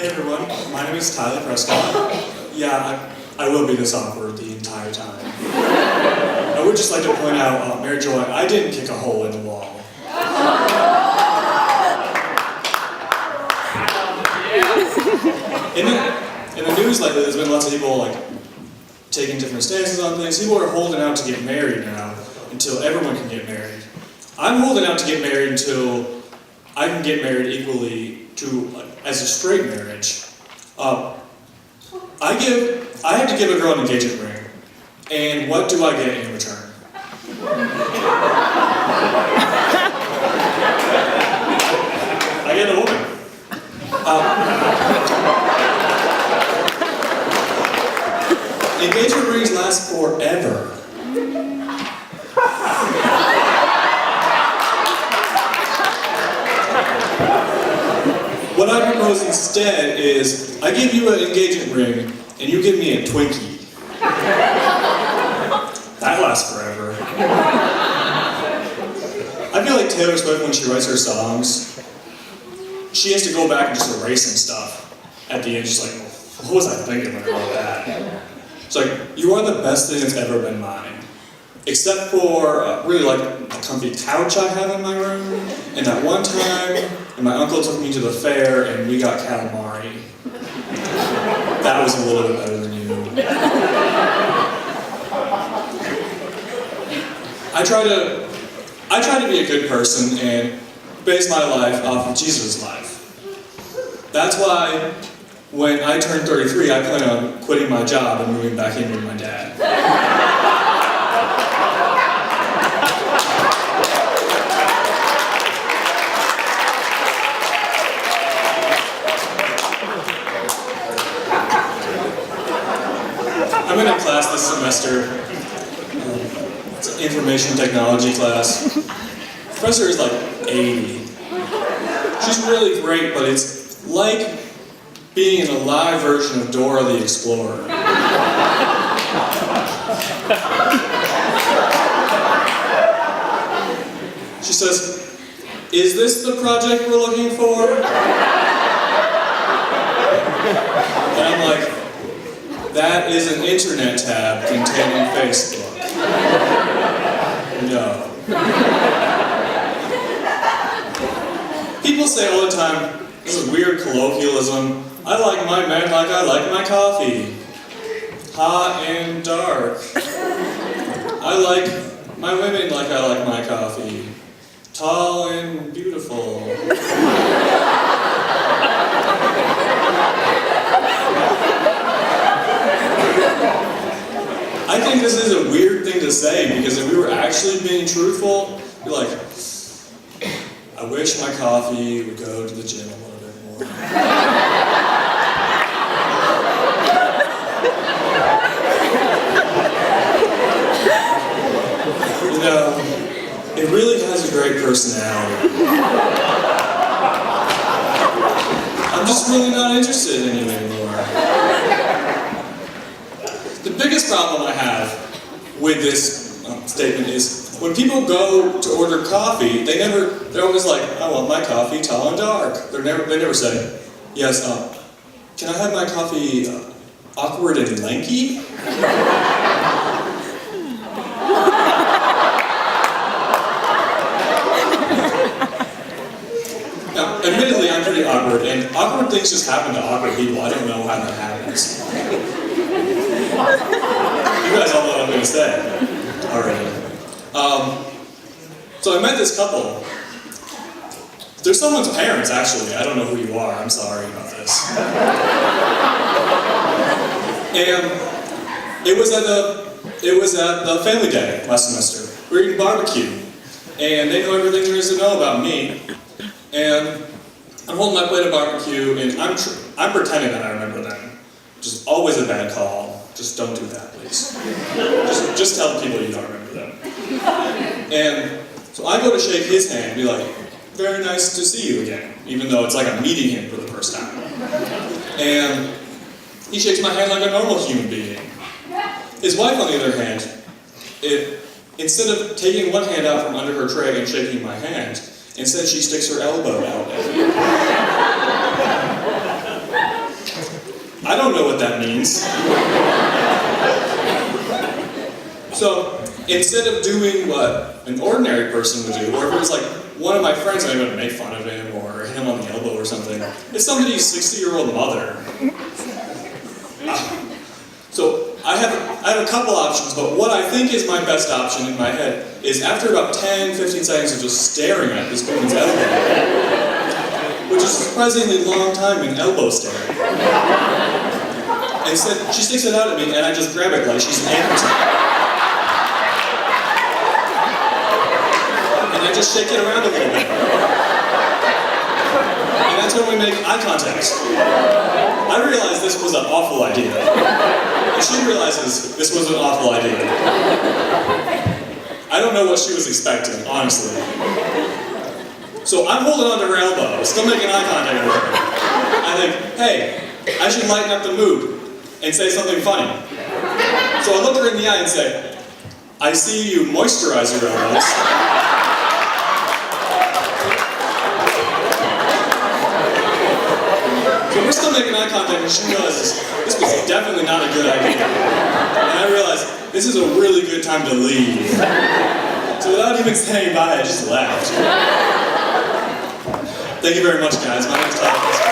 Hey everyone, my name is Tyler Prescott. Yeah, I will be this awkward the entire time. I would just like to point out, Mary Joy, I didn't kick a hole in the wall. In the news lately, there's been lots of people taking different stances on things. People are holding out to get married now until everyone can get married. I'm holding out to get married until I can get married equally to as a straight marriage. I have to give a girl an engagement ring, and what do I get in return? I get a woman. Engagement rings last forever. What I propose instead is, I give you an engagement ring, and you give me a Twinkie. That lasts forever. I feel like Taylor Swift, when she writes her songs, she has to go back and just erase some stuff at the end. She's like, what was I thinking when I wrote that? It's like, you are the best thing that's ever been mine. Except for really the comfy couch I have in my room, and that one time, and my uncle took me to the fair and we got calamari. That was a little bit better than you. I try to be a good person and base my life off of Jesus' life. That's why when I turn 33, I plan on quitting my job and moving back in with my dad. I'm in a class this semester. It's an information technology class. The professor is like 80. She's really great, but it's like being in a live version of Dora the Explorer. She says, "Is this the project we're looking for?" And I'm like, "That is an internet tab containing Facebook." No. People say all the time, this is weird colloquialism, I like my men like I like my coffee. Hot and dark. I like my women like I like my coffee. Tall and beautiful. I think this is a weird thing to say, because if we were actually being truthful, you're like, I wish my coffee would go to the gym a little bit more. You know, it really has a great personality. I'm just really not interested in you anymore. The biggest problem I have with this statement is when people go to order coffee, they're always like, I want my coffee tall and dark. They never say, yes, can I have my coffee awkward and lanky? Now, admittedly, I'm pretty awkward, and awkward things just happen to awkward people. I don't know how that happens. You guys all know what I'm going to say already. So I met this couple. They're someone's parents, actually. I don't know who you are. I'm sorry about this. And it was at the family day last semester. We were eating barbecue, and they know everything there is to know about me. And I'm holding my plate of barbecue, and I'm pretending that I remember them. Which is always a bad call. Just don't do that, please. Just tell people you don't remember them. And so I go to shake his hand and be like, very nice to see you again, even though it's like I'm meeting him for the first time. And he shakes my hand like a normal human being. His wife, on the other hand, instead of taking one hand out from under her tray and shaking my hand, instead she sticks her elbow out at me. I don't know what that means. So, instead of doing what an ordinary person would do, or if it was like one of my friends and I would make fun of him or hit him on the elbow or something, it's somebody's 60-year-old mother. So I have a couple options, but what I think is my best option in my head is after about 10, 15 seconds of just staring at this woman's elbow, which is a surprisingly long time in elbow staring. Instead, she sticks it out at me and I just grab it like she's an amputee. And I just shake it around a little bit. And that's when we make eye contact. I realized this was an awful idea. And she realizes this was an awful idea. I don't know what she was expecting, honestly. So I'm holding on to her elbow, still making eye contact with her. I think, hey, I should lighten up the mood and say something funny. So I look her in the eye and say, I see you moisturize your elbows. So we're still making eye contact and she realizes this was definitely not a good idea. And I realized this is a really good time to leave. So without even saying bye, I just left. Thank you very much, guys. My name's Tyler.